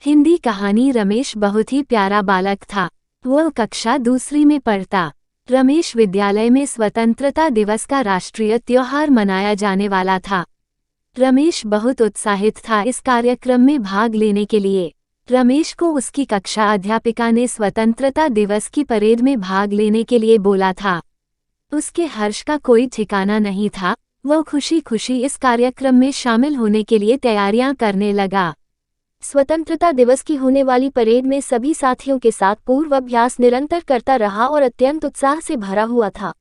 हिंदी कहानी। रमेश बहुत ही प्यारा बालक था। वह कक्षा दूसरी में पढ़ता। रमेश विद्यालय में स्वतंत्रता दिवस का राष्ट्रीय त्योहार मनाया जाने वाला था। रमेश बहुत उत्साहित था इस कार्यक्रम में भाग लेने के लिए। रमेश को उसकी कक्षा अध्यापिका ने स्वतंत्रता दिवस की परेड में भाग लेने के लिए बोला था। उसके हर्ष का कोई ठिकाना नहीं था। वह खुशी खुशी इस कार्यक्रम में शामिल होने के लिए तैयारियां करने लगा। स्वतंत्रता दिवस की होने वाली परेड में सभी साथियों के साथ पूर्वाभ्यास निरंतर करता रहा और अत्यंत उत्साह से भरा हुआ था।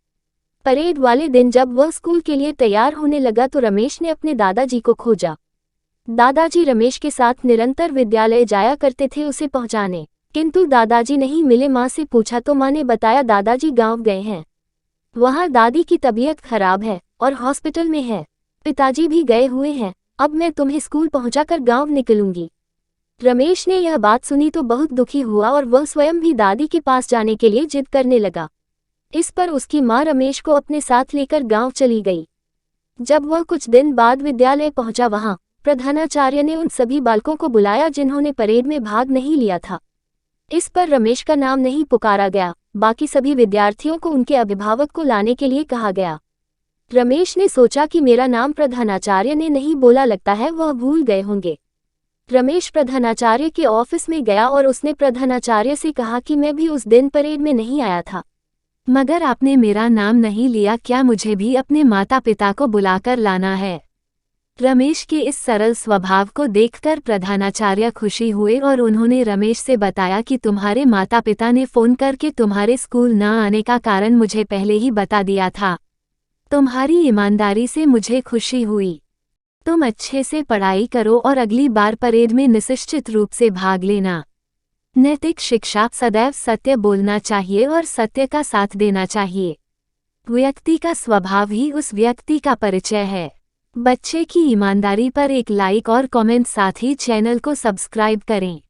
परेड वाले दिन जब वह स्कूल के लिए तैयार होने लगा तो रमेश ने अपने दादाजी को खोजा। दादाजी रमेश के साथ निरंतर विद्यालय जाया करते थे उसे पहुंचाने, किंतु दादाजी नहीं मिले। माँ से पूछा तो माँ ने बताया दादाजी गांव गए हैं, वहां दादी की तबीयत खराब है और हॉस्पिटल में है। पिताजी भी गए हुए हैं। अब मैं तुम्हें स्कूल पहुंचाकर गांव निकलूंगी। रमेश ने यह बात सुनी तो बहुत दुखी हुआ और वह स्वयं भी दादी के पास जाने के लिए जिद करने लगा। इस पर उसकी माँ रमेश को अपने साथ लेकर गांव चली गई। जब वह कुछ दिन बाद विद्यालय पहुंचा, वहां प्रधानाचार्य ने उन सभी बालकों को बुलाया जिन्होंने परेड में भाग नहीं लिया था। इस पर रमेश का नाम नहीं पुकारा गया। बाकी सभी विद्यार्थियों को उनके अभिभावक को लाने के लिए कहा गया। रमेश ने सोचा कि मेरा नाम प्रधानाचार्य ने नहीं बोला, लगता है वह भूल गए होंगे। रमेश प्रधानाचार्य के ऑफिस में गया और उसने प्रधानाचार्य से कहा कि मैं भी उस दिन परेड में नहीं आया था, मगर आपने मेरा नाम नहीं लिया, क्या मुझे भी अपने माता पिता को बुलाकर लाना है? रमेश के इस सरल स्वभाव को देखकर प्रधानाचार्य खुशी हुए और उन्होंने रमेश से बताया कि तुम्हारे माता पिता ने फ़ोन करके तुम्हारे स्कूल न आने का कारण मुझे पहले ही बता दिया था। तुम्हारी ईमानदारी से मुझे खुशी हुई। तुम अच्छे से पढ़ाई करो और अगली बार परेड में निश्चित रूप से भाग लेना। नैतिक शिक्षा, सदैव सत्य बोलना चाहिए और सत्य का साथ देना चाहिए। व्यक्ति का स्वभाव ही उस व्यक्ति का परिचय है। बच्चे की ईमानदारी पर एक लाइक और कमेंट, साथ ही चैनल को सब्सक्राइब करें।